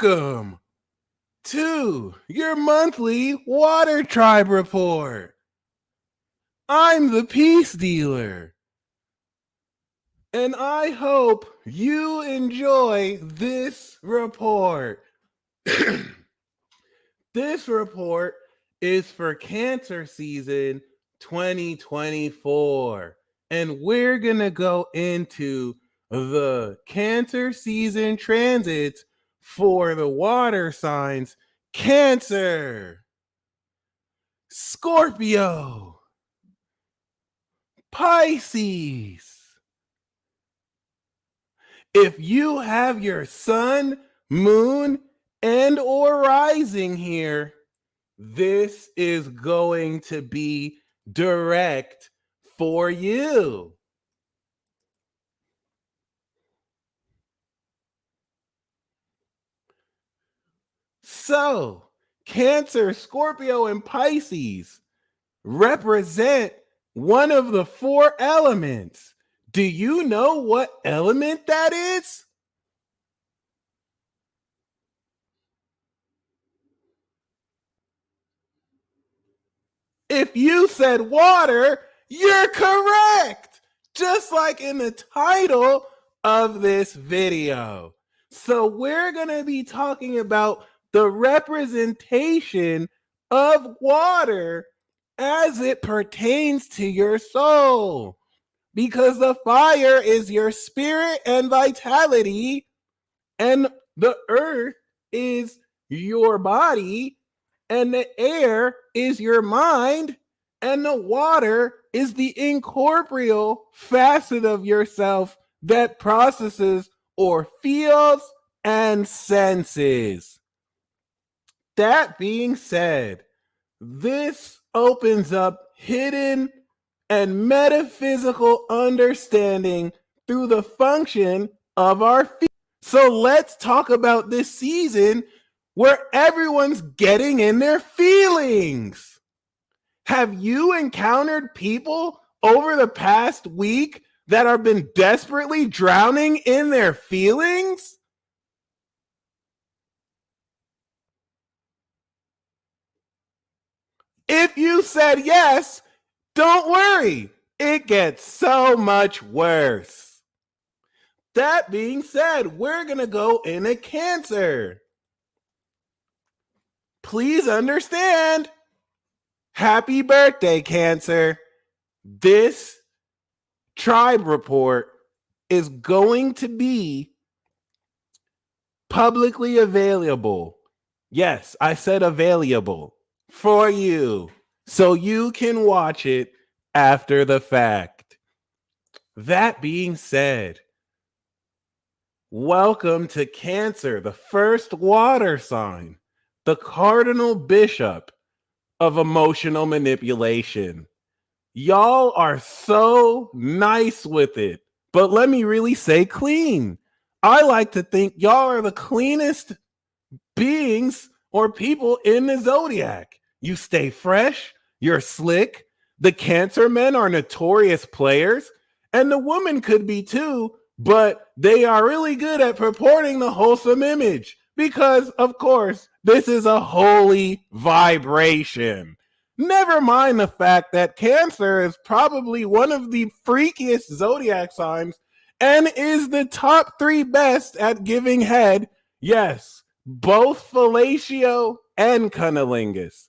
Welcome to your monthly Water Tribe Report. I'm the Peace Dealer, and I hope you enjoy this report. This report is for Cancer season 2024, and we're going to go into the Cancer season transits for the water signs: Cancer, Scorpio, Pisces. If you have your sun, moon, and or rising here, this is going to be direct for you. So, Cancer, Scorpio, and Pisces represent one of the four elements. Do you know what element that is? If you said water, you're correct, just like in the title of this video. So we're going to be talking about the representation of water as it pertains to your soul, because the fire is your spirit and vitality, and the earth is your body, and the air is your mind, and the water is the incorporeal facet of yourself that processes or feels and senses. That being said, this opens up hidden and metaphysical understanding through the function of our feet. So let's talk about this season where everyone's getting in their feelings. Have you encountered people over the past week that have been desperately drowning in their feelings? If you said yes, don't worry, it gets so much worse. That being said, we're going to go into Cancer. Please understand, happy birthday, Cancer. This tribe report is going to be publicly available. Yes, I said available for you, so you can watch it after the fact. That being said, welcome to Cancer, the first water sign, the cardinal bishop of emotional manipulation. Y'all are so nice with it, but let me really say clean. I like to think y'all are the cleanest beings or people in the zodiac. You stay fresh, you're slick. The Cancer men are notorious players, and the woman could be too, but they are really good at purporting the wholesome image because, of course, this is a holy vibration. Never mind the fact that Cancer is probably one of the freakiest zodiac signs and is the top 3 best at giving head. Yes, both fellatio and cunnilingus.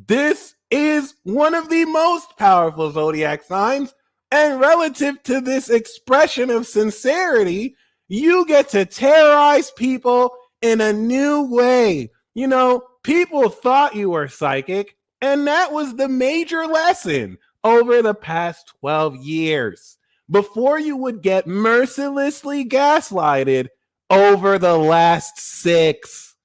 This is one of the most powerful zodiac signs, and relative to this expression of sincerity, you get to terrorize people in a new way. You know, people thought you were psychic, and that was the major lesson over the past 12 years before you would get mercilessly gaslighted over the last 6.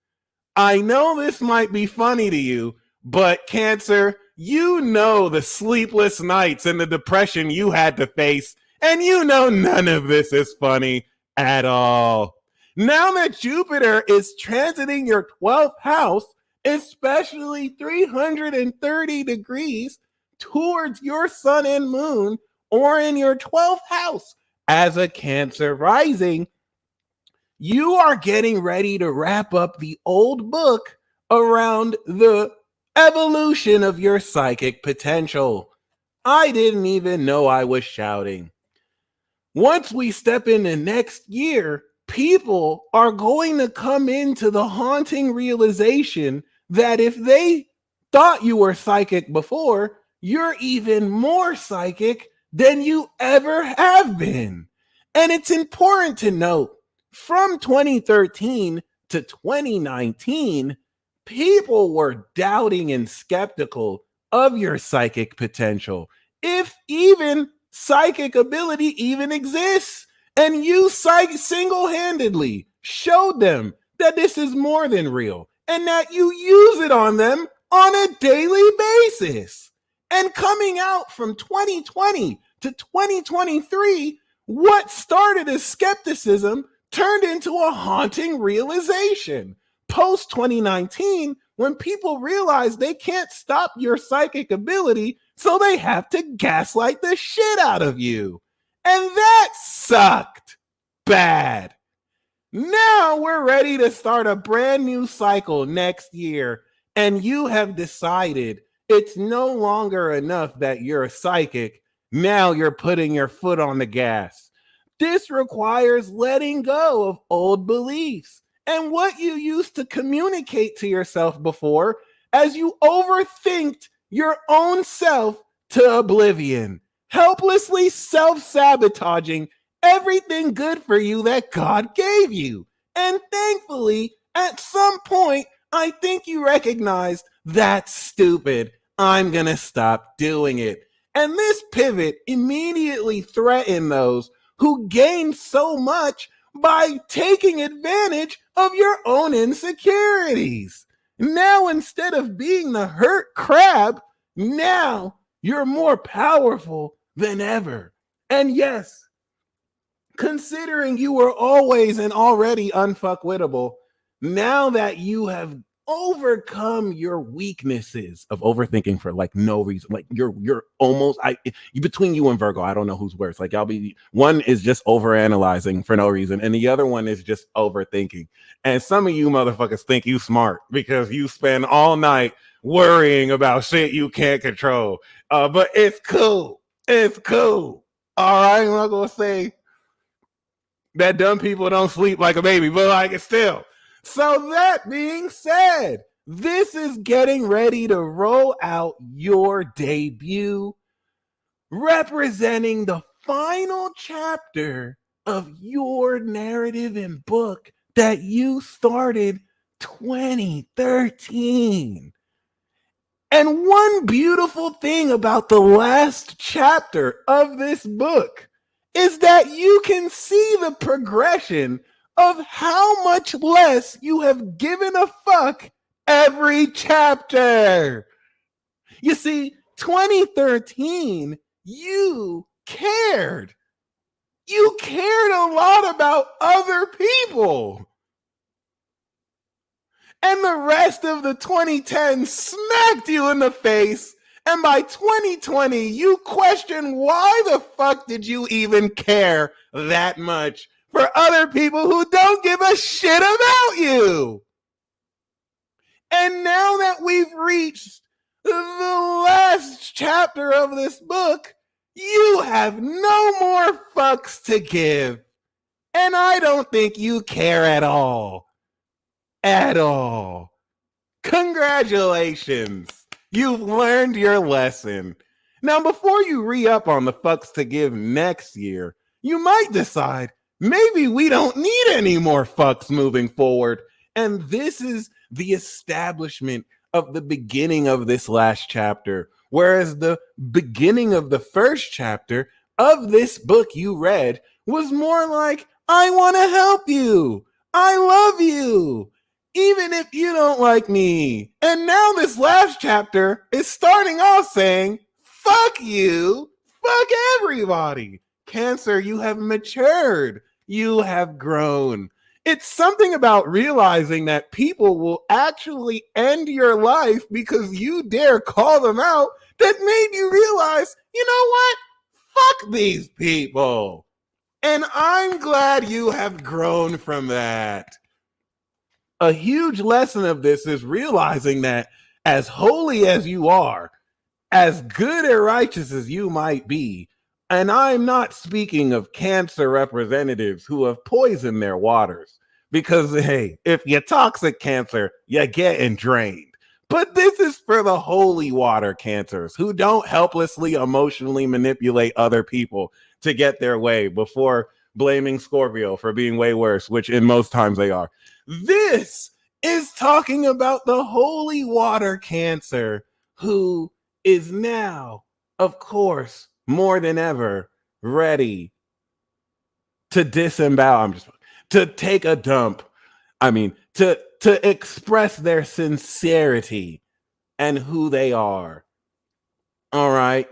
I know this might be funny to you, but Cancer, you know the sleepless nights and the depression you had to face, and you know none of this is funny at all. Now that Jupiter is transiting your 12th house, especially 330 degrees towards your sun and moon, or in your 12th house as a Cancer rising, You are getting ready to wrap up the old book around the evolution of your psychic potential. I didn't even know I was shouting. Once we step into next year, people are going to come into the haunting realization that if they thought you were psychic before, you're even more psychic than you ever have been. And it's important to note from 2013 to 2019, people were doubting and skeptical of your psychic potential, if even psychic ability even exists. And you single-handedly showed them that this is more than real and that you use it on them on a daily basis. And coming out from 2020 to 2023, what started as skepticism turned into a haunting realization. Post 2019, when people realize they can't stop your psychic ability, so they have to gaslight the shit out of you. And that sucked bad. Now we're ready to start a brand new cycle next year, and you have decided it's no longer enough that you're a psychic. Now you're putting your foot on the gas. This requires letting go of old beliefs and what you used to communicate to yourself before, as you overthinked your own self to oblivion, helplessly self-sabotaging everything good for you that God gave you. And thankfully, at some point, I think you recognized that's stupid. I'm gonna stop doing it. And this pivot immediately threatened those who gained so much by taking advantage of your own insecurities. Now, instead of being the hurt crab, now you're more powerful than ever. And yes, considering you were always and already unfuckwittable, now that you have overcome your weaknesses of overthinking for like no reason, like you're almost between you and Virgo, I don't know who's worse. Like y'all be, one is just overanalyzing for no reason, and the other one is just overthinking. And some of you motherfuckers think you smart because you spend all night worrying about shit you can't control. But it's cool. It's cool. All right, I'm not gonna say that dumb people don't sleep like a baby, but like it's still. So that being said, this is getting ready to roll out your debut, representing the final chapter of your narrative and book that you started 2013. And one beautiful thing about the last chapter of this book is that you can see the progression of how much less you have given a fuck every chapter. You see, 2013, you cared. You cared a lot about other people. And the rest of the 2010s smacked you in the face. And by 2020, you question why the fuck did you even care that much for other people who don't give a shit about you. And now that we've reached the last chapter of this book, you have no more fucks to give. And I don't think you care at all. At all. Congratulations. You've learned your lesson. Now, before you re-up on the fucks to give next year, you might decide maybe we don't need any more fucks moving forward. And this is the establishment of the beginning of this last chapter. Whereas the beginning of the first chapter of this book you read was more like, I want to help you. I love you, even if you don't like me. And now this last chapter is starting off saying, fuck you, fuck everybody. Cancer, you have matured. You have grown. It's something about realizing that people will actually end your life because you dare call them out that made you realize, you know what? Fuck these people. And I'm glad you have grown from that. A huge lesson of this is realizing that as holy as you are, as good and righteous as you might be, and I'm not speaking of Cancer representatives who have poisoned their waters, because hey, if you're toxic Cancer, you're getting drained. But this is for the holy water Cancers who don't helplessly emotionally manipulate other people to get their way before blaming Scorpio for being way worse, which in most times they are. This is talking about the holy water Cancer who is now, of course, more than ever ready to disembowel. To take a dump. To express their sincerity and who they are. All right.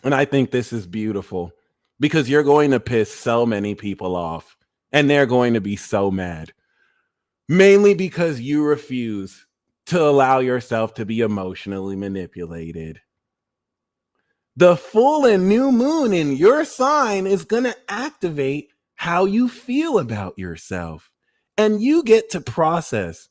And I think this is beautiful because you're going to piss so many people off and they're going to be so mad. Mainly because you refuse to allow yourself to be emotionally manipulated. The full and new moon in your sign is going to activate how you feel about yourself. And you get to process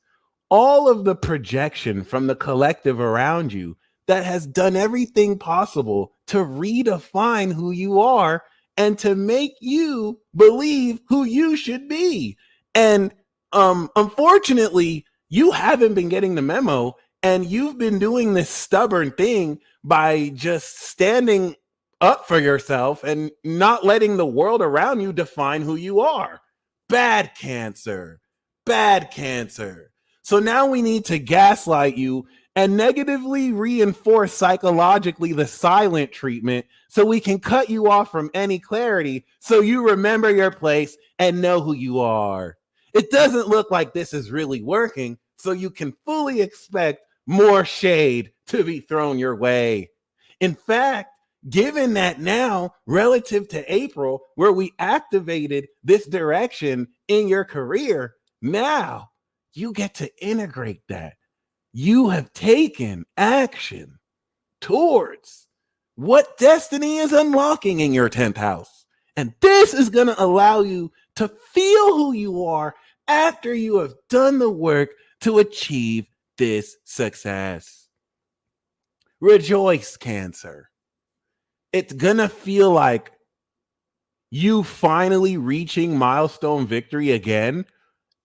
all of the projection from the collective around you that has done everything possible to redefine who you are and to make you believe who you should be. And unfortunately, you haven't been getting the memo, and you've been doing this stubborn thing by just standing up for yourself and not letting the world around you define who you are. Bad Cancer. Bad Cancer. So now we need to gaslight you and negatively reinforce psychologically the silent treatment so we can cut you off from any clarity so you remember your place and know who you are. It doesn't look like this is really working, so you can fully expect more shade to be thrown your way. In fact, given that now, relative to April, where we activated this direction in your career, now you get to integrate that. You have taken action towards what destiny is unlocking in your 10th house. And this is going to allow you to feel who you are after you have done the work to achieve this success. Rejoice, Cancer. It's going to feel like you finally reaching milestone victory again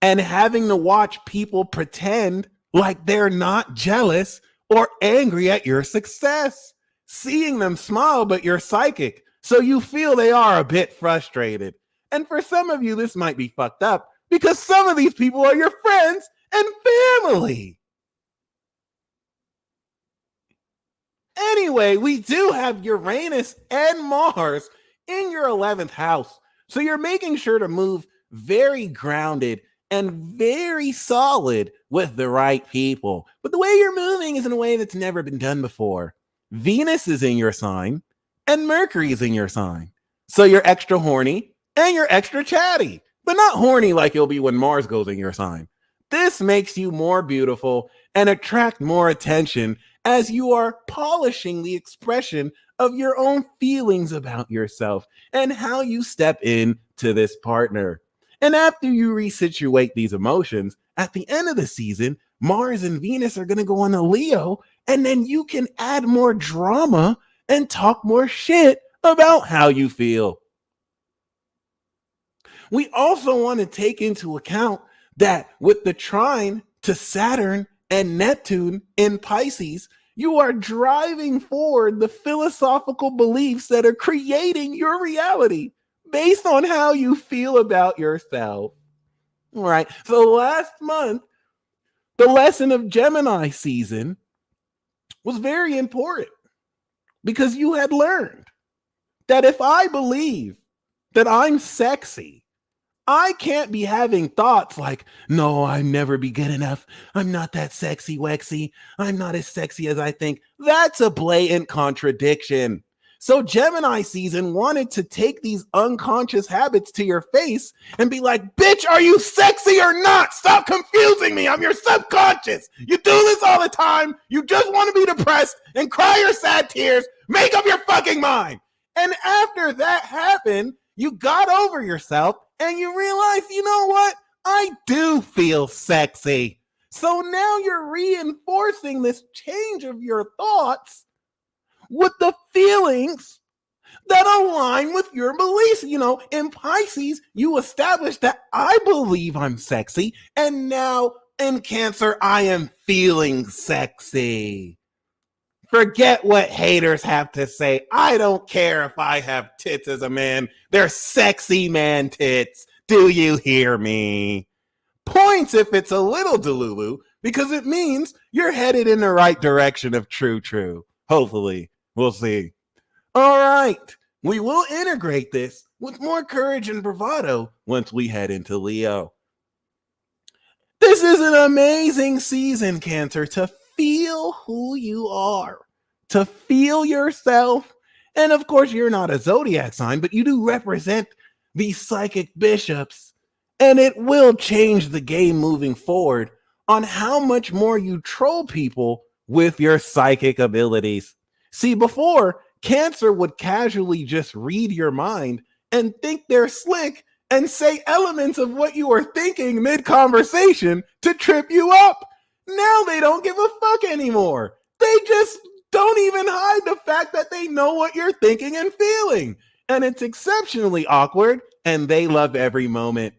and having to watch people pretend like they're not jealous or angry at your success. Seeing them smile, but you're psychic, so you feel they are a bit frustrated. And for some of you, this might be fucked up because some of these people are your friends and family. Anyway, we do have Uranus and Mars in your 11th house. So you're making sure to move very grounded and very solid with the right people. But the way you're moving is in a way that's never been done before. Venus is in your sign and Mercury is in your sign. So you're extra horny and you're extra chatty, but not horny like you'll be when Mars goes in your sign. This makes you more beautiful and attract more attention as you are polishing the expression of your own feelings about yourself and how you step into this partner. And after you resituate these emotions, at the end of the season, Mars and Venus are going to go on a Leo, and then you can add more drama and talk more shit about how you feel. We also want to take into account that with the trine to Saturn and Neptune in Pisces, you are driving forward the philosophical beliefs that are creating your reality based on how you feel about yourself. All right. So last month, the lesson of Gemini season was very important because you had learned that if I believe that I'm sexy, I can't be having thoughts like, no, I'll never be good enough. I'm not that sexy, Wexy. I'm not as sexy as I think. That's a blatant contradiction. So Gemini season wanted to take these unconscious habits to your face and be like, bitch, are you sexy or not? Stop confusing me. I'm your subconscious. You do this all the time. You just want to be depressed and cry your sad tears. Make up your fucking mind. And after that happened, you got over yourself and you realize, you know what? I do feel sexy. So now you're reinforcing this change of your thoughts with the feelings that align with your beliefs. In Pisces, you establish that I believe I'm sexy, and now in Cancer, I am feeling sexy. Forget what haters have to say. I don't care if I have tits as a man. They're sexy man tits. Do you hear me? Points if it's a little delulu, because it means you're headed in the right direction of true. Hopefully. We'll see. All right. We will integrate this with more courage and bravado once we head into Leo. This is an amazing season, Cancer, to feel who you are, to feel yourself. And of course, you're not a zodiac sign, but you do represent these psychic bishops. And it will change the game moving forward on how much more you troll people with your psychic abilities. See, before, Cancer would casually just read your mind and think they're slick and say elements of what you are thinking mid-conversation to trip you up. Now they don't give a fuck anymore. They just don't even hide the fact that they know what you're thinking and feeling. And it's exceptionally awkward, and they love every moment.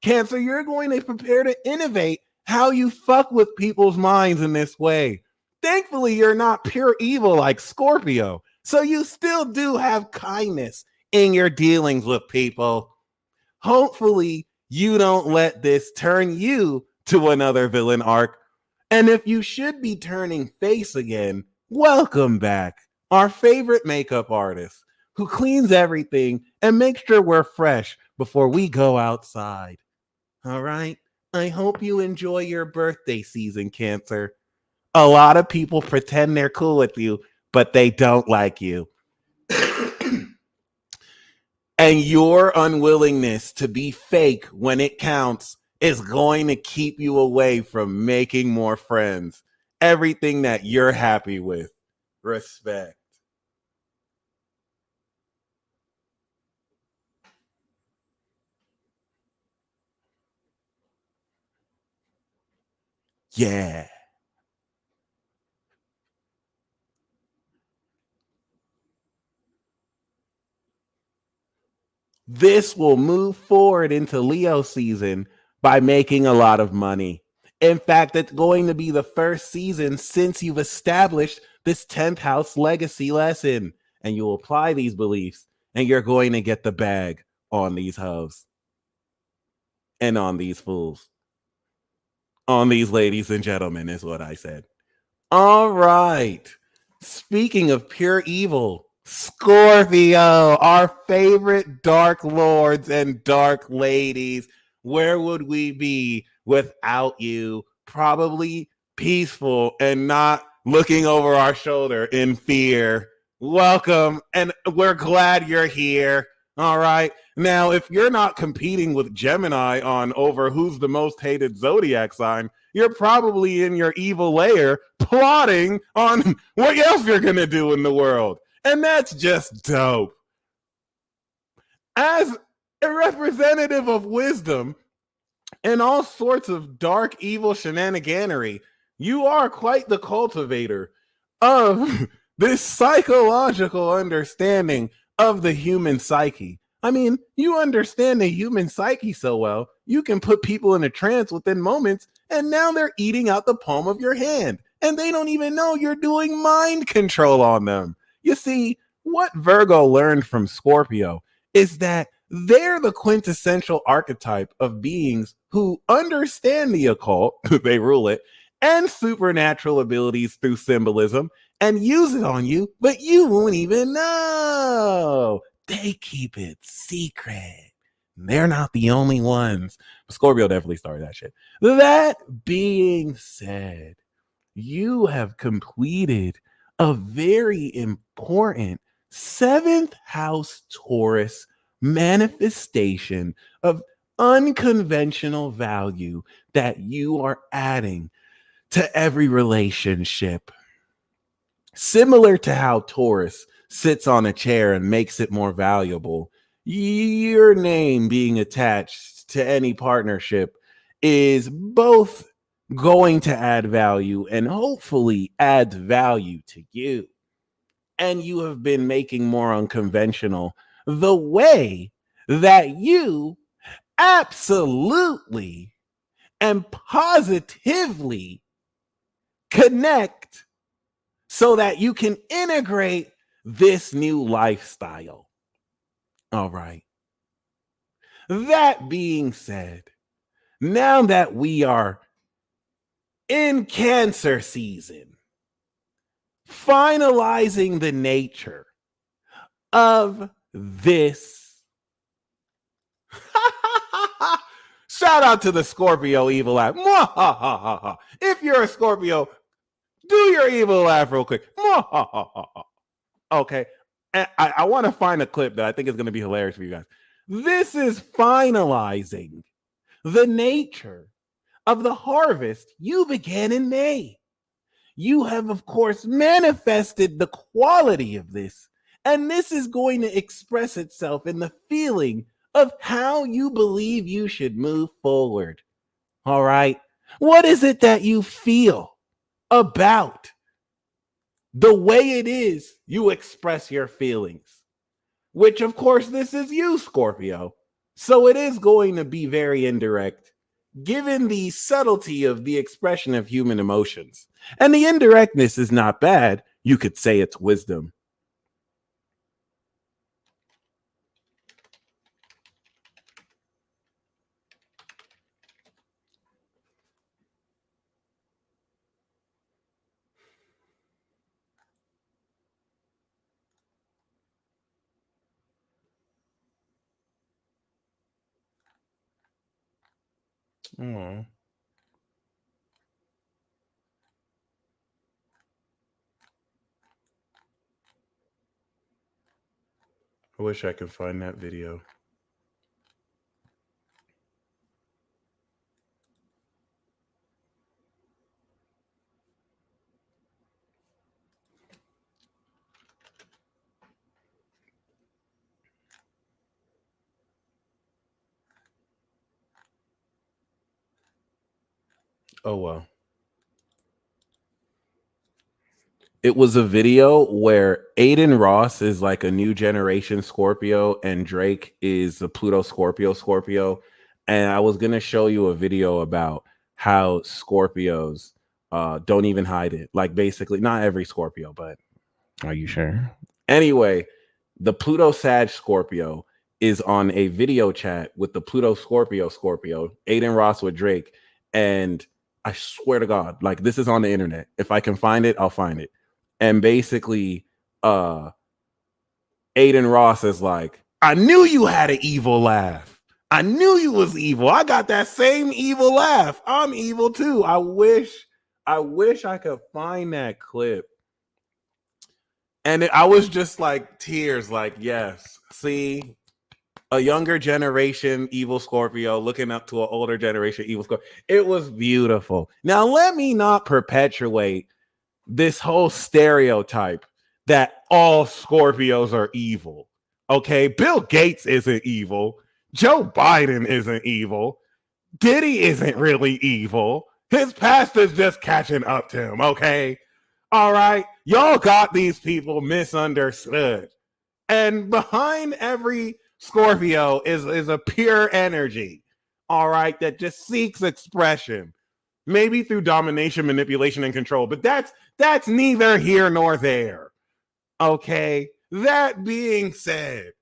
Cancer, you're going to prepare to innovate how you fuck with people's minds in this way. Thankfully, you're not pure evil like Scorpio, so you still do have kindness in your dealings with people. Hopefully, you don't let this turn you to another villain arc. And if you should be turning face again, welcome back, our favorite makeup artist who cleans everything and makes sure we're fresh before we go outside. All right? I hope you enjoy your birthday season, Cancer. A lot of people pretend they're cool with you, but they don't like you. And your unwillingness to be fake when it counts is going to keep you away from making more friends. Everything that you're happy with. Respect. Yeah. This will move forward into Leo season by making a lot of money. In fact, it's going to be the first season since you've established this 10th house legacy lesson. And you'll apply these beliefs, and you're going to get the bag on these hoes and on these fools. On these ladies and gentlemen, is what I said. All right. Speaking of pure evil, Scorpio, our favorite dark lords and dark ladies. Where would we be without you? Probably peaceful and not looking over our shoulder in fear. Welcome, and we're glad you're here. All right. Now, if you're not competing with Gemini on over who's the most hated zodiac sign, you're probably in your evil lair plotting on what else you're going to do in the world. And that's just dope. As a representative of wisdom and all sorts of dark, evil shenaniganery, you are quite the cultivator of this psychological understanding of the human psyche. I mean, you understand the human psyche so well, you can put people in a trance within moments, and now they're eating out the palm of your hand, and they don't even know you're doing mind control on them. You see, what Virgo learned from Scorpio is that they're the quintessential archetype of beings who understand the occult, they rule it, and supernatural abilities through symbolism, and use it on you, but you won't even know. They keep it secret. They're not the only ones. Scorpio definitely started that shit. That being said, you have completed a very important 7th house Taurus manifestation of unconventional value that you are adding to every relationship. Similar to how Taurus sits on a chair and makes it more valuable, your name being attached to any partnership is both going to add value and hopefully adds value to you. And you have been making more unconventional the way that you absolutely and positively connect so that you can integrate this new lifestyle. All right. That being said, now that we are in Cancer season, finalizing the nature of this. Shout out to the Scorpio evil laugh. If you're a Scorpio, do your evil laugh real quick. Okay. And I want to find a clip that I think is going to be hilarious for you guys. This is finalizing the nature of the harvest you began in May. You have, of course, manifested the quality of this, and this is going to express itself in the feeling of how you believe you should move forward. All right. What is it that you feel about the way it is you express your feelings? Which, of course, this is you, Scorpio. So it is going to be very indirect, given the subtlety of the expression of human emotions. And the indirectness is not bad. You could say it's wisdom. Aww. I wish I could find that video. Oh, well. It was a video where Aiden Ross is like a new generation Scorpio and Drake is the Pluto Scorpio. And I was going to show you a video about how Scorpios don't even hide it. Like basically, not every Scorpio, but are you sure? Anyway, the Pluto Sag Scorpio is on a video chat with the Pluto Scorpio, Aiden Ross with Drake. And I swear to God, like this is on the internet. If I can find it, I'll find it. And basically, Aiden Ross is like, I knew you had an evil laugh. I knew you was evil. I got that same evil laugh. I'm evil too. I wish I could find that clip. And I was just like tears, like, yes, see, a younger generation evil Scorpio looking up to an older generation evil Scorpio. It was beautiful. Now, let me not perpetuate this whole stereotype that all Scorpios are evil. Okay, Bill Gates isn't evil. Joe Biden isn't evil. Diddy isn't really evil. His pastor's just catching up to him, okay? All right, y'all got these people misunderstood. And behind every Scorpio is a pure energy, all right, that just seeks expression. Maybe through domination, manipulation, and control, but that's neither here nor there. Okay. That being said,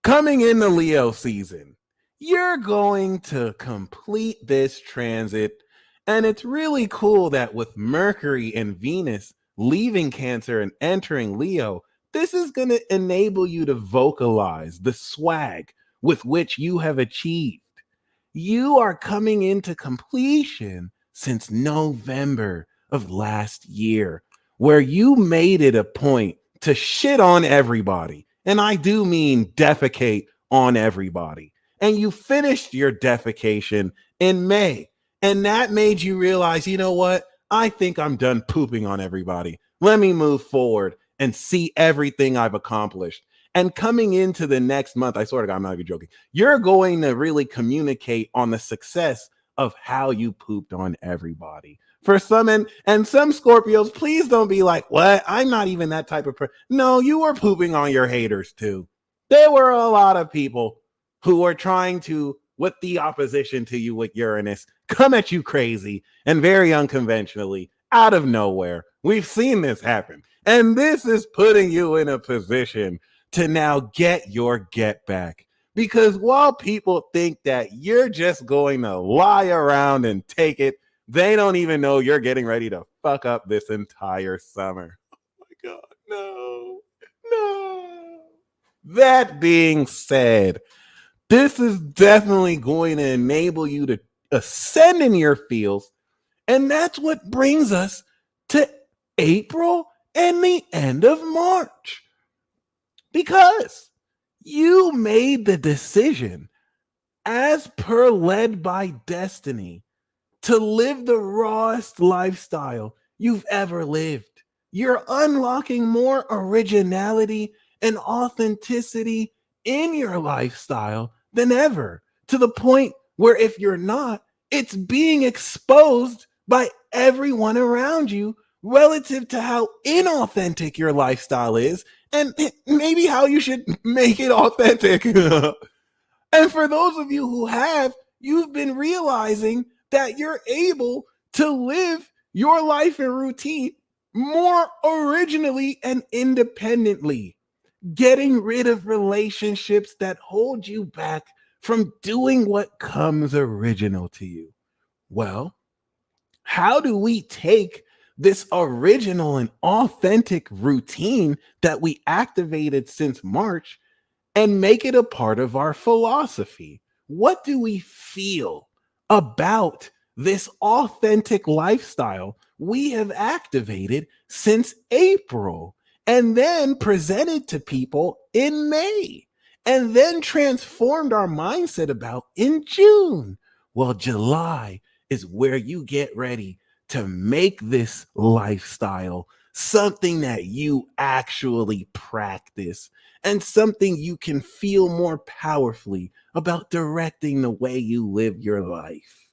coming into Leo season, you're going to complete this transit. And it's really cool that with Mercury and Venus leaving Cancer and entering Leo, this is going to enable you to vocalize the swag with which you have achieved. You are coming into completion since November of last year, where you made it a point to shit on everybody. And I do mean defecate on everybody. And you finished your defecation in May. And that made you realize, you know what? I think I'm done pooping on everybody. Let me move forward and see everything I've accomplished. And coming into the next month, I swear to God, I'm not even joking. You're going to really communicate on the success of how you pooped on everybody. For some and some Scorpios, please don't be like, what? I'm not even that type of person. No, you were pooping on your haters too. There were a lot of people who were trying to, with the opposition to you with Uranus, come at you crazy and very unconventionally out of nowhere. We've seen this happen. And this is putting you in a position to now get your get back. Because while people think that you're just going to lie around and take it, they don't even know you're getting ready to fuck up this entire summer. Oh my God, no, no. That being said, this is definitely going to enable you to ascend in your fields. And that's what brings us to April and the end of March. Because you made the decision, as per led by destiny, to live the rawest lifestyle you've ever lived. You're unlocking more originality and authenticity in your lifestyle than ever, to the point where if you're not, it's being exposed by everyone around you relative to how inauthentic your lifestyle is and maybe how you should make it authentic. And for those of you who have, you've been realizing that you're able to live your life and routine more originally and independently, getting rid of relationships that hold you back from doing what comes original to you. Well, how do we take this original and authentic routine that we activated since March and make it a part of our philosophy? What do we feel about this authentic lifestyle we have activated since April and then presented to people in May and then transformed our mindset about in June? Well, July is where you get ready to make this lifestyle something that you actually practice and something you can feel more powerfully about directing the way you live your life.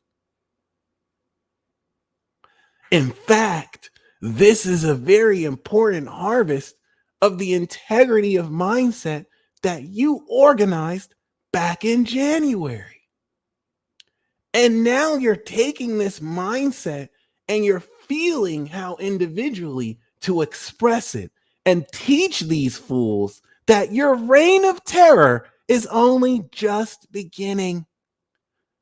In fact, this is a very important harvest of the integrity of mindset that you organized back in January. And now you're taking this mindset and you're feeling how individually to express it and teach these fools that your reign of terror is only just beginning.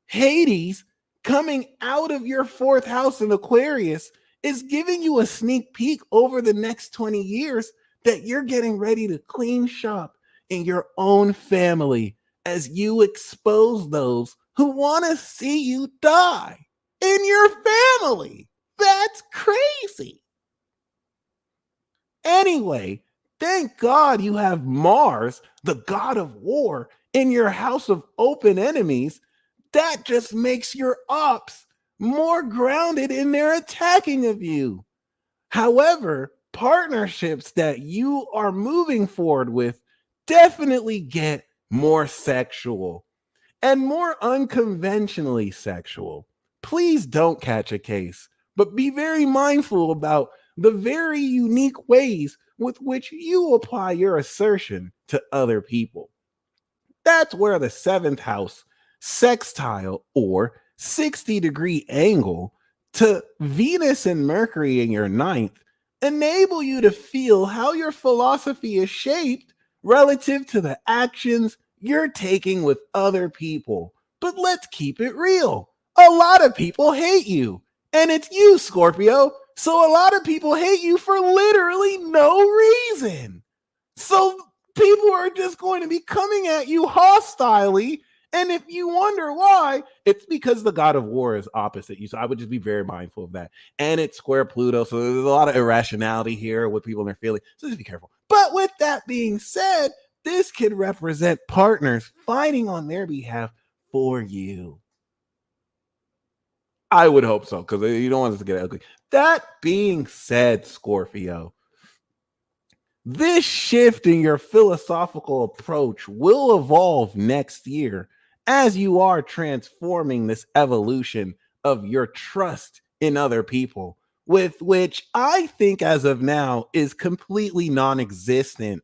Hades, coming out of your fourth house in Aquarius, is giving you a sneak peek over the next 20 years that you're getting ready to clean shop in your own family as you expose those who want to see you die in your family. That's crazy. Anyway, thank God you have Mars, the god of war, in your house of open enemies. That just makes your ops more grounded in their attacking of you. However, partnerships that you are moving forward with definitely get more sexual and more unconventionally sexual. Please don't catch a case, but be very mindful about the very unique ways with which you apply your assertion to other people. That's where the seventh house sextile or 60-degree angle to Venus and Mercury in your ninth enable you to feel how your philosophy is shaped relative to the actions you're taking with other people. But let's keep it real. A lot of people hate you, and it's you, Scorpio. So a lot of people hate you for literally no reason. So people are just going to be coming at you hostilely. And if you wonder why, it's because the god of war is opposite you. So I would just be very mindful of that. And it's square Pluto. So there's a lot of irrationality here with people and their feelings. So just be careful. But with that being said, this could represent partners fighting on their behalf for you. I would hope so, because you don't want us to get ugly. That being said, Scorpio, This shift in your philosophical approach will evolve next year as you are transforming this evolution of your trust in other people, with which I think as of now is completely non existent.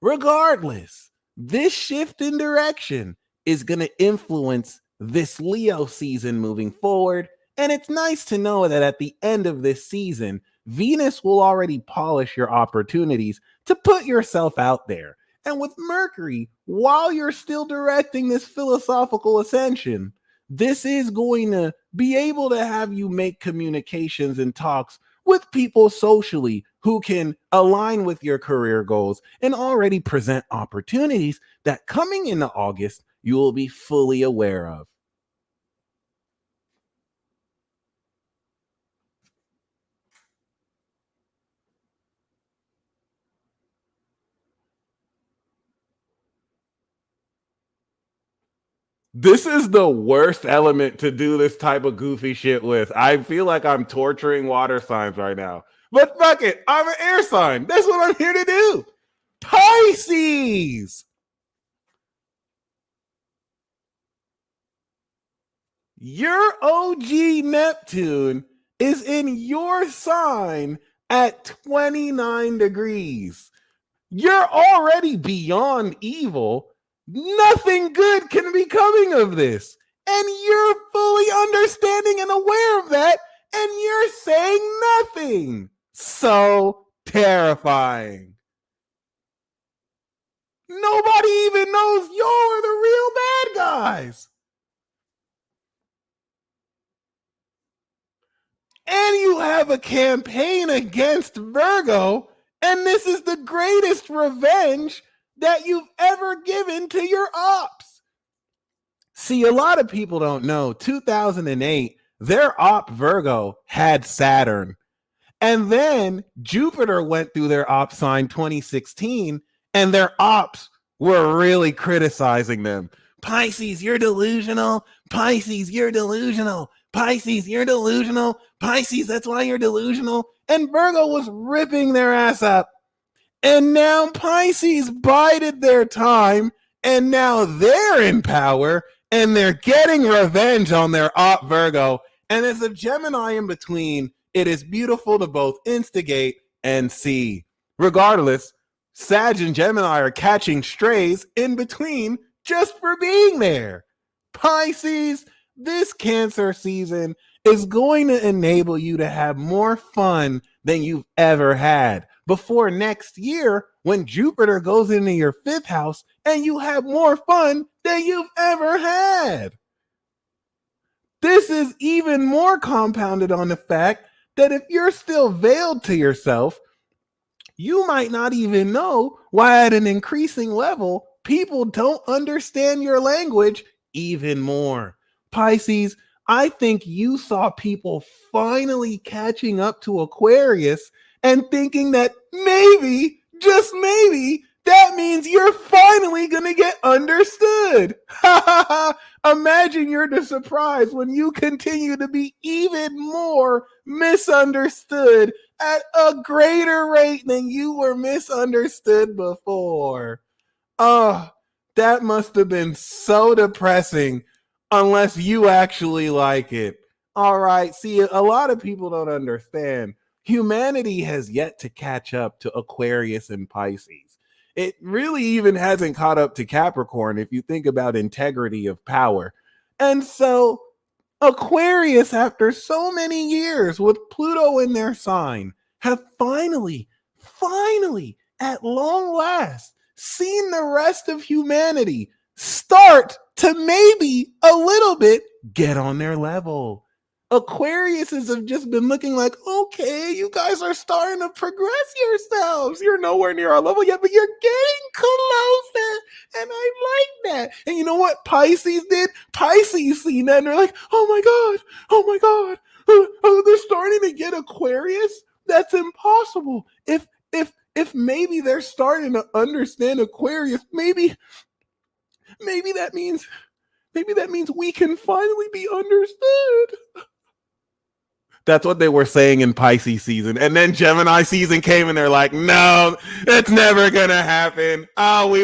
Regardless, this shift in direction is going to influence this Leo season moving forward. And it's nice to know that at the end of this season, Venus will already polish your opportunities to put yourself out there. And with Mercury, while you're still directing this philosophical ascension, this is going to be able to have you make communications and talks with people socially who can align with your career goals and already present opportunities that coming into August you will be fully aware of. This is the worst element to do this type of goofy shit with. I feel like I'm torturing water signs right now. But fuck it, I'm an air sign. That's what I'm here to do. Pisces! Your OG Neptune is in your sign at 29 degrees. You're already beyond evil. Nothing good can be coming of this. And you're fully understanding and aware of that. And you're saying nothing. So terrifying. Nobody even knows you're the real bad guys. And you have a campaign against Virgo, and this is the greatest revenge that you've ever given to your ops. See, a lot of people don't know 2008, their op Virgo had Saturn. And then Jupiter went through their op sign 2016, and their ops were really criticizing them. Pisces, you're delusional. Pisces, you're delusional. Pisces, you're delusional. Pisces, that's why you're delusional. And Virgo was ripping their ass up. And now Pisces bided their time, and now they're in power, and they're getting revenge on their op Virgo. And as a Gemini in between, it is beautiful to both instigate and see. Regardless, Sag and Gemini are catching strays in between just for being there. Pisces, this Cancer season is going to enable you to have more fun than you've ever had before next year when Jupiter goes into your fifth house and you have more fun than you've ever had. This is even more compounded on the fact that if you're still veiled to yourself, you might not even know why at an increasing level, people don't understand your language even more. Pisces, I think you saw people finally catching up to Aquarius and thinking that maybe, just maybe, that means you're finally going to get understood. Imagine your surprise when you continue to be even more misunderstood at a greater rate than you were misunderstood before. Oh, that must have been so depressing unless you actually like it. All right. See, a lot of people don't understand. Humanity has yet to catch up to Aquarius and Pisces. It really even hasn't caught up to Capricorn if you think about integrity of power. And so Aquarius, after so many years with Pluto in their sign, have finally, at long last, seen the rest of humanity start to maybe a little bit get on their level. Aquariuses have just been looking like, okay, you guys are starting to progress yourselves. You're nowhere near our level yet, but you're getting closer. And I like that. And you know what Pisces did? Pisces seen that and they're like, oh my God, they're starting to get Aquarius? That's impossible. If maybe they're starting to understand Aquarius, maybe that means we can finally be understood. That's what they were saying in Pisces season. And then Gemini season came and they're like, no, it's never going to happen. Oh,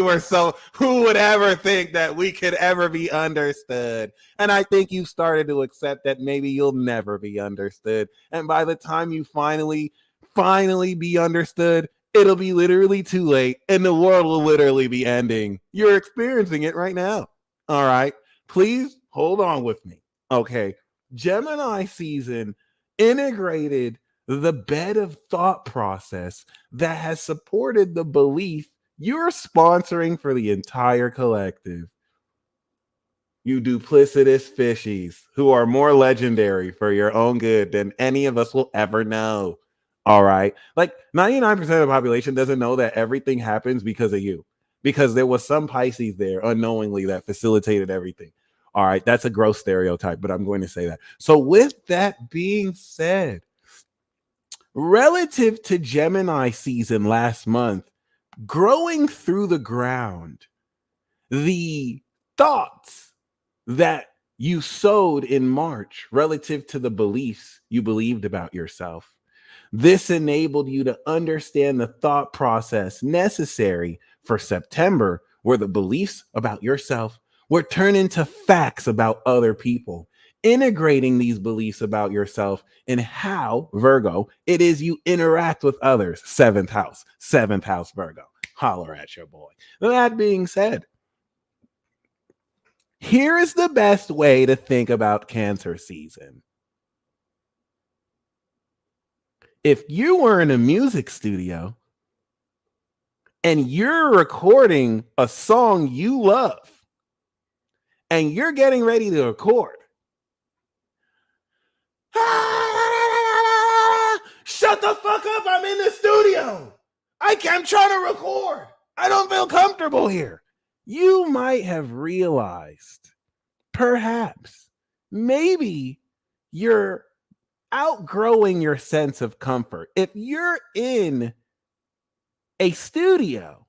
who would ever think that we could ever be understood? And I think you've started to accept that maybe you'll never be understood. And by the time you finally be understood, it'll be literally too late and the world will literally be ending. You're experiencing it right now. All right. Please hold on with me. Okay. Gemini season integrated the bed of thought process that has supported the belief you're sponsoring for the entire collective. You duplicitous fishies who are more legendary for your own good than any of us will ever know. All right. Like 99% of the population doesn't know that everything happens because of you, because there was some Pisces there unknowingly that facilitated everything. All right. That's a gross stereotype, but I'm going to say that. So, with that being said, relative to Gemini season last month, growing through the ground, the thoughts that you sowed in March relative to the beliefs you believed about yourself. This enabled you to understand the thought process necessary for September, where the beliefs about yourself were turned into facts about other people, integrating these beliefs about yourself in how, Virgo, it is you interact with others. Seventh house, Virgo. Holler at your boy. That being said, here is the best way to think about Cancer season. If you were in a music studio and you're recording a song you love and you're getting ready to record, shut the fuck up, I'm in the studio. I'm trying to record. I don't feel comfortable here. You might have realized, perhaps, maybe you're outgrowing your sense of comfort. If you're in a studio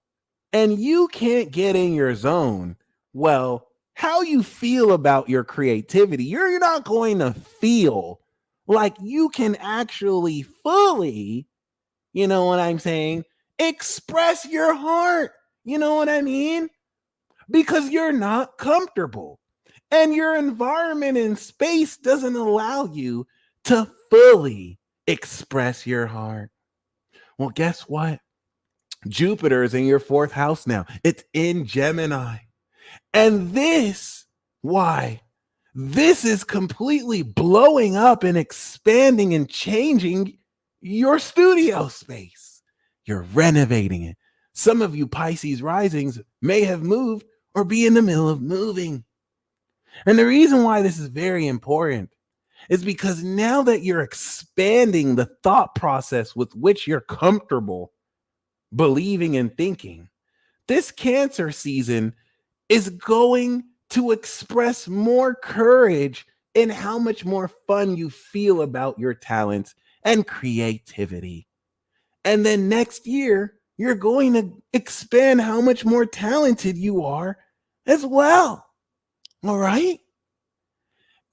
and you can't get in your zone, well, how you feel about your creativity, you're not going to feel like you can actually fully, you know what I'm saying, express your heart. You know what I mean? Because you're not comfortable. And your environment and space doesn't allow you to fully express your heart. Well, guess what? Jupiter is in your fourth house now. It's in Gemini. And this is completely blowing up and expanding and changing your studio space. You're renovating it. Some of you Pisces risings may have moved or be in the middle of moving. And the reason why this is very important is because now that you're expanding the thought process with which you're comfortable believing and thinking, this Cancer season is going to express more courage in how much more fun you feel about your talents and creativity. And then next year, you're going to expand how much more talented you are as well. All right?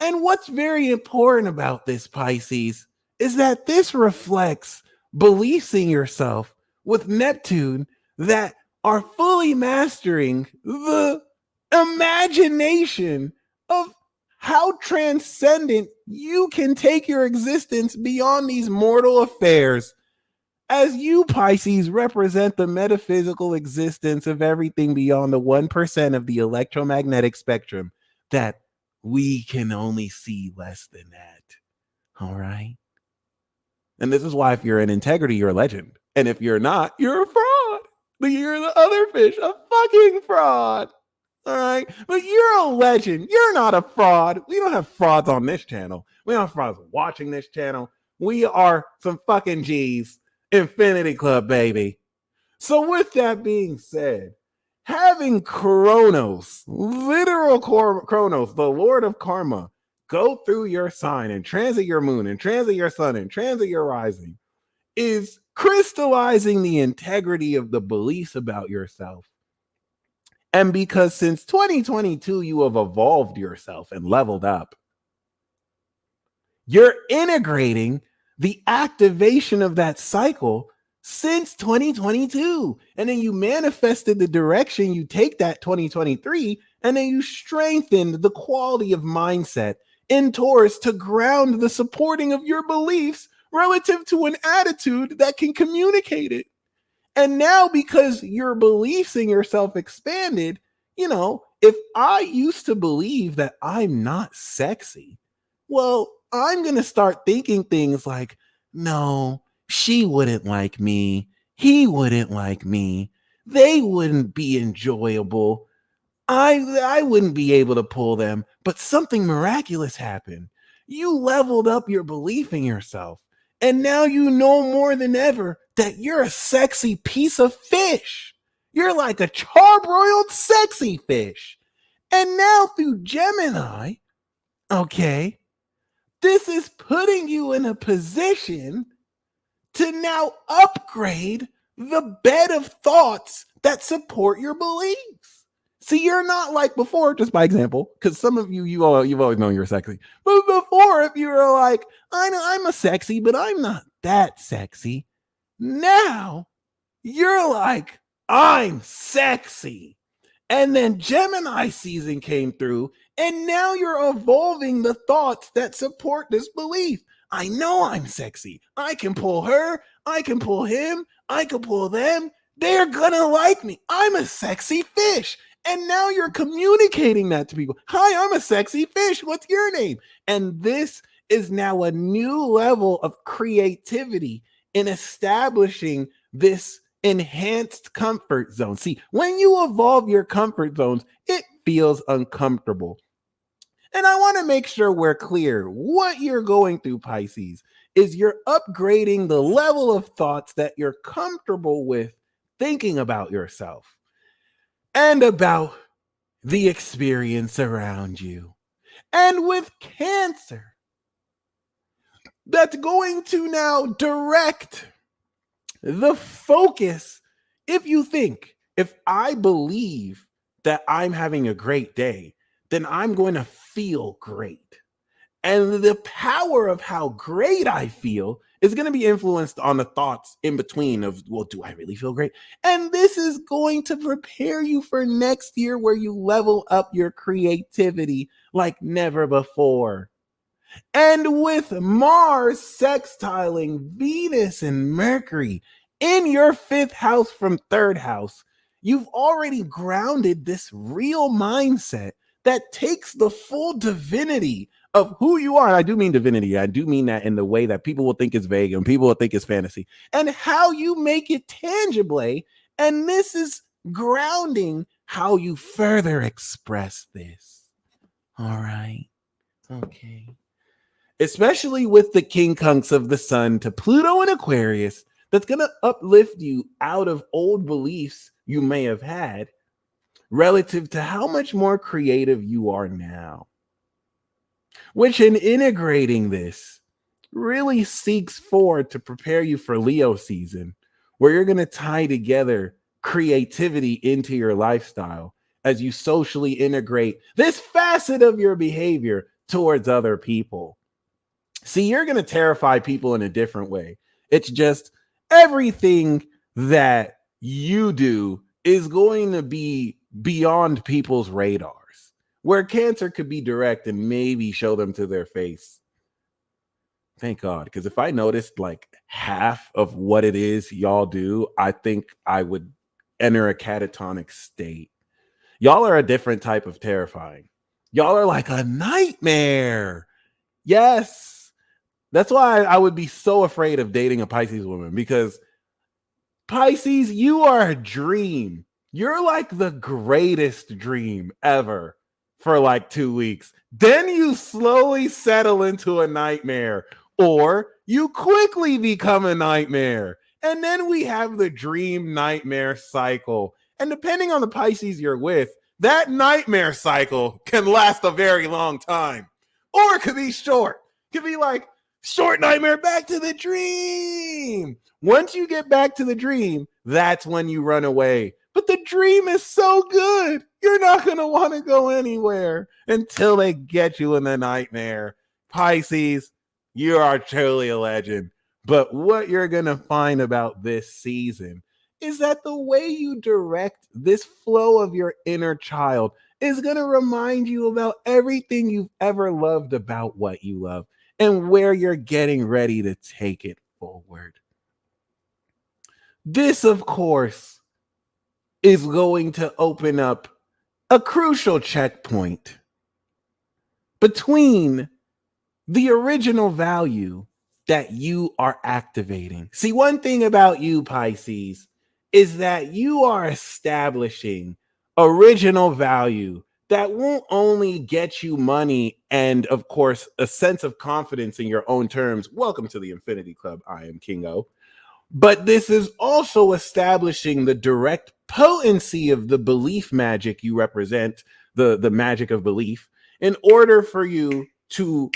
And what's very important about this, Pisces, is that this reflects beliefs in yourself with Neptune that are fully mastering the imagination of how transcendent you can take your existence beyond these mortal affairs. As you, Pisces, represent the metaphysical existence of everything beyond the 1% of the electromagnetic spectrum that we can only see less than that. All right? And this is why if you're in integrity, you're a legend. And if you're not, you're a fraud. But you're the other fish, a fucking fraud. All right? But you're a legend. You're not a fraud. We don't have frauds on this channel. We don't have frauds watching this channel. We are some fucking G's. Infinity Club, baby. So with that being said, having Kronos, literal Kronos, the Lord of Karma, go through your sign and transit your moon and transit your sun and transit your rising is crystallizing the integrity of the beliefs about yourself. And because since 2022, you have evolved yourself and leveled up, You're integrating the activation of that cycle since 2022. And then you manifested the direction you take that 2023, and then you strengthened the quality of mindset in Taurus to ground the supporting of your beliefs relative to an attitude that can communicate it. And now, because your beliefs in yourself expanded, if I used to believe that I'm not sexy, well, I'm going to start thinking things like, no, she wouldn't like me. He wouldn't like me. They wouldn't be enjoyable. I wouldn't be able to pull them, but something miraculous happened. You leveled up your belief in yourself. And now you know more than ever that you're a sexy piece of fish. You're like a charbroiled sexy fish. And now through Gemini, okay, this is putting you in a position to now upgrade the bed of thoughts that support your beliefs. See, you're not like before, just by example, because some of you've always known you're sexy. But before, if you were like, I'm a sexy, but I'm not that sexy. Now, you're like, I'm sexy. And then Gemini season came through, and now you're evolving the thoughts that support this belief. I know I'm sexy. I can pull her. I can pull him. I can pull them. They're gonna like me. I'm a sexy fish. And now you're communicating that to people. Hi, I'm a sexy fish. What's your name? And this is now a new level of creativity in establishing this enhanced comfort zone. See, when you evolve your comfort zones, it feels uncomfortable. And I want to make sure we're clear. What you're going through, Pisces, is you're upgrading the level of thoughts that you're comfortable with thinking about yourself and about the experience around you. And with Cancer, that's going to now direct the focus. If I believe that I'm having a great day, then I'm going to feel great. And the power of how great I feel is going to be influenced on the thoughts in between of, well, do I really feel great? And this is going to prepare you for next year where you level up your creativity like never before. And with Mars sextiling Venus and Mercury in your fifth house from third house, you've already grounded this real mindset that takes the full divinity of who you are. And I do mean divinity. I do mean that in the way that people will think is vague and people will think is fantasy, and how you make it tangible. And this is grounding how you further express this. All right. Okay. Especially with the quincunx of the sun to Pluto and Aquarius, that's going to uplift you out of old beliefs you may have had relative to how much more creative you are now. Which, in integrating this, really seeks forward to prepare you for Leo season, where you're going to tie together creativity into your lifestyle as you socially integrate this facet of your behavior towards other people. See, you're going to terrify people in a different way. It's just everything that you do is going to be beyond people's radars, where Cancer could be direct and maybe show them to their face. Thank God, because if I noticed like half of what it is y'all do, I think I would enter a catatonic state. Y'all are a different type of terrifying. Y'all are like a nightmare. Yes. That's why I would be so afraid of dating a Pisces woman, because Pisces, you are a dream. You're like the greatest dream ever for like 2 weeks. Then you slowly settle into a nightmare, or you quickly become a nightmare. And then we have the dream nightmare cycle. And depending on the Pisces you're with, that nightmare cycle can last a very long time, or it could be short. It could be like short nightmare, back to the dream. Once you get back to the dream, that's when you run away. But the dream is so good, you're not going to want to go anywhere until they get you in the nightmare. Pisces, You are truly a legend. But what you're going to find about this season is that the way you direct this flow of your inner child is going to remind you about everything you've ever loved about what you love and where you're getting ready to take it forward. This, of course, is going to open up a crucial checkpoint between the original value that you are activating. See, one thing about you, Pisces, is that you are establishing original value that won't only get you money and, of course, a sense of confidence in your own terms. Welcome to the Infinity Club. I am Kingo. But this is also establishing the direct potency of the belief magic you represent, the magic of belief, in order for you to,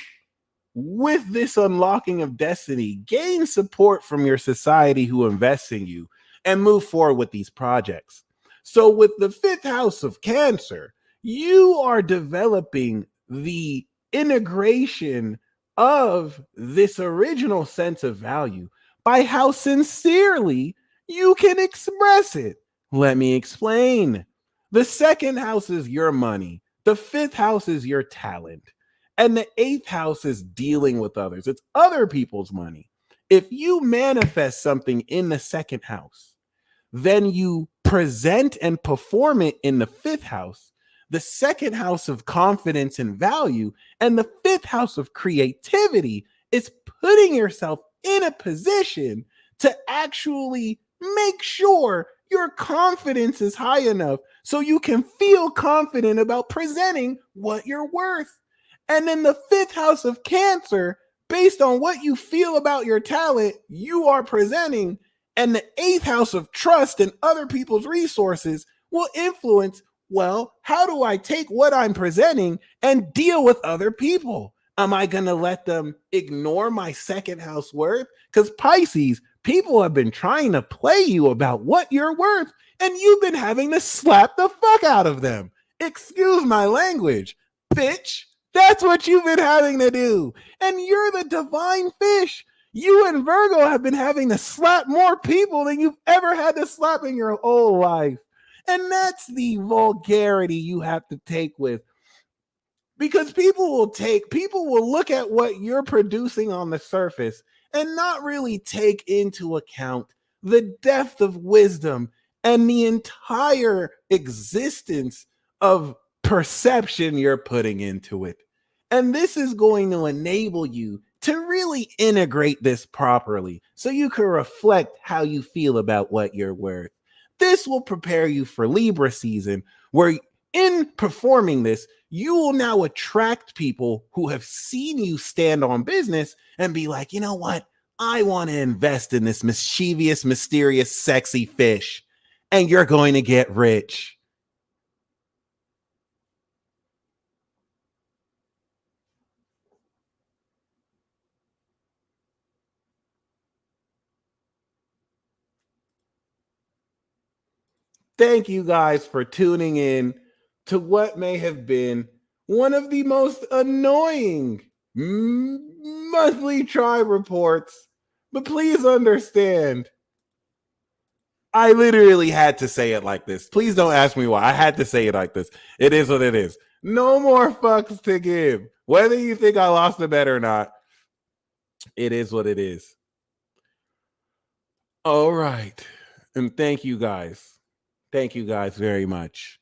with this unlocking of destiny, gain support from your society who invests in you and move forward with these projects. So, with the fifth house of Cancer, you are developing the integration of this original sense of value by how sincerely you can express it. Let me explain. The second house is your money, the fifth house is your talent. And the eighth house is dealing with others. It's other people's money. If you manifest something in the second house, then you present and perform it in the fifth house, the second house of confidence and value, and the fifth house of creativity is putting yourself in a position to actually make sure your confidence is high enough so you can feel confident about presenting what you're worth. And then the fifth house of Cancer, based on what you feel about your talent, you are presenting. And the eighth house of trust and other people's resources will influence, well, how do I take what I'm presenting and deal with other people? Am I going to let them ignore my second house worth? Because Pisces, people have been trying to play you about what you're worth, and you've been having to slap the fuck out of them. Excuse my language, bitch. That's what you've been having to do. And you're the divine fish. You and Virgo have been having to slap more people than you've ever had to slap in your whole life. And that's the vulgarity you have to take with. Because people will look at what you're producing on the surface and not really take into account the depth of wisdom and the entire existence of perception you're putting into it. And this is going to enable you to really integrate this properly so you can reflect how you feel about what you're worth. This will prepare you for Libra season, where in performing this, you will now attract people who have seen you stand on business and be like, you know what? I want to invest in this mischievous, mysterious, sexy fish, and you're going to get rich. Thank you guys for tuning in to what may have been one of the most annoying monthly tribe reports. But please understand, I literally had to say it like this. Please don't ask me why. I had to say it like this. It is what it is. No more fucks to give. Whether you think I lost a bet or not, it is what it is. All right. And thank you guys. Thank you guys very much.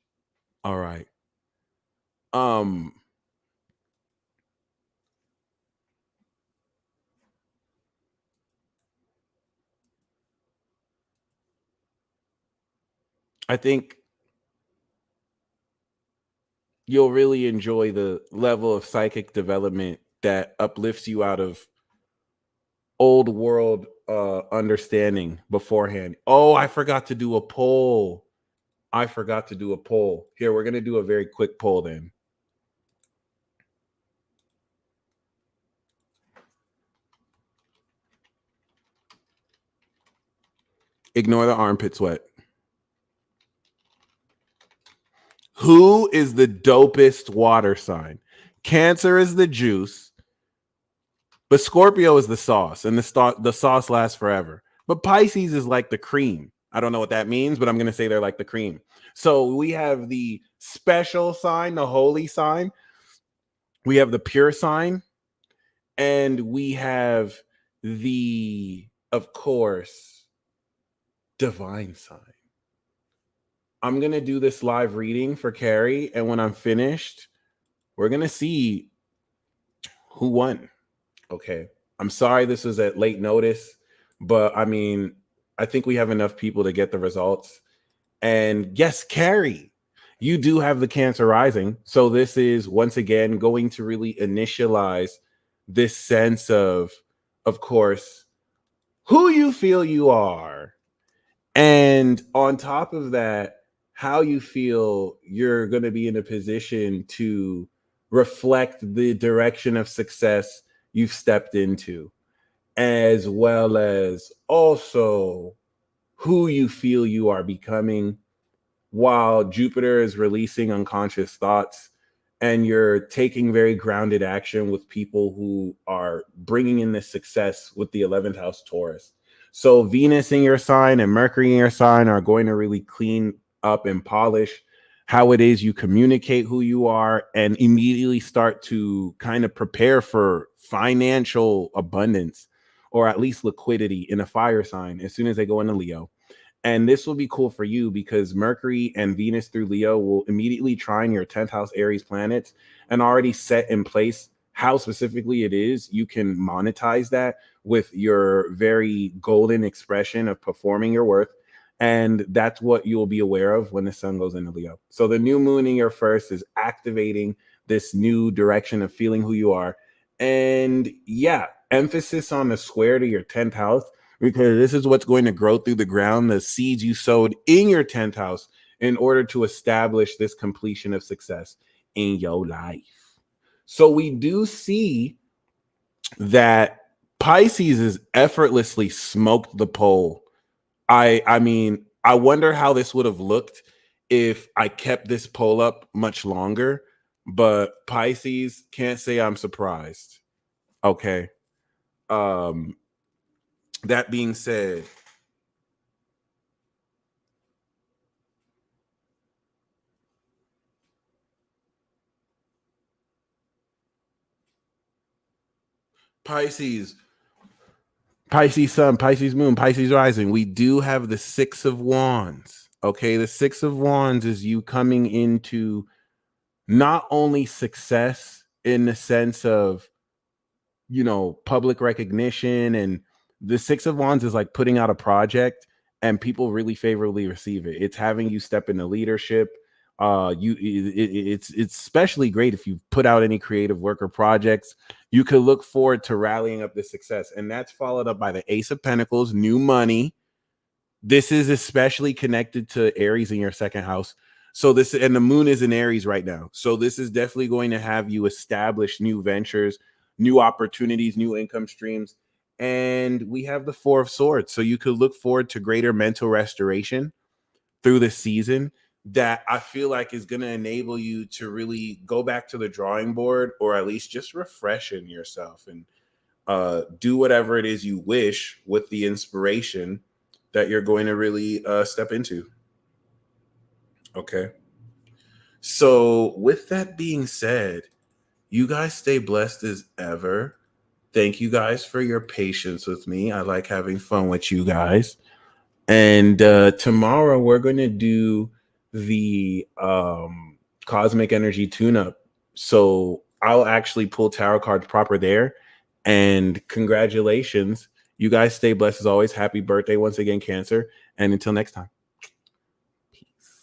All right. Um I think you'll really enjoy the level of psychic development that uplifts you out of old world understanding beforehand. Oh, I forgot to do a poll. Here, we're going to do a very quick poll then. Ignore the armpit sweat. Who is the dopest water sign? Cancer is the juice. But Scorpio is the sauce, and the sauce lasts forever. But Pisces is like the cream. I don't know what that means, but I'm going to say they're like the cream. So we have the special sign, the holy sign. We have the pure sign, and we have the, of course, divine sign. I'm going to do this live reading for Carrie, and when I'm finished, we're going to see who won. Okay. I'm sorry this was at late notice, but I mean, I think we have enough people to get the results. And yes, Carrie, you do have the Cancer rising. So this is once again going to really initialize this sense of course, who you feel you are. And on top of that, how you feel you're going to be in a position to reflect the direction of success you've stepped into, as well as also who you feel you are becoming while Jupiter is releasing unconscious thoughts and you're taking very grounded action with people who are bringing in this success with the 11th house Taurus. So Venus in your sign and Mercury in your sign are going to really clean up and polish how it is you communicate who you are and immediately start to kind of prepare for financial abundance or at least liquidity in a fire sign as soon as they go into Leo. And this will be cool for you because Mercury and Venus through Leo will immediately trine your 10th house Aries planets and already set in place how specifically it is you can monetize that with your very golden expression of performing your worth. And that's what you'll be aware of when the sun goes into Leo. So the new moon in your first is activating this new direction of feeling who you are. And yeah, emphasis on the square to your 10th house, because this is what's going to grow through the ground, the seeds you sowed in your 10th house in order to establish this completion of success in your life. So we do see that Pisces is effortlessly smoked the pole. I mean, I wonder how this would have looked if I kept this poll up much longer, but Pisces, can't say I'm surprised. Okay. That being said, Pisces, Pisces sun, Pisces moon, Pisces rising. We do have the 6 of wands. Okay. The 6 of wands is you coming into not only success in the sense of, you know, public recognition, and the 6 of wands is like putting out a project and people really favorably receive it. It's having you step into leadership. It's especially great if you put out any creative work or projects. You could look forward to rallying up the success, and that's followed up by the Ace of Pentacles, new money. This is especially connected to Aries in your second house. So this, and the moon is in Aries right now. So this is definitely going to have you establish new ventures, new opportunities, new income streams. And we have the 4 of Swords. So you could look forward to greater mental restoration through the season that I feel like is going to enable you to really go back to the drawing board, or at least just refreshing yourself and do whatever it is you wish with the inspiration that you're going to really step into. Okay. So with that being said, you guys stay blessed as ever. Thank you guys for your patience with me. I like having fun with you guys. And tomorrow we're going to do the cosmic energy tune-up. So I'll actually pull tarot cards proper there. And congratulations. You guys stay blessed as always. Happy birthday once again, Cancer. And until next time.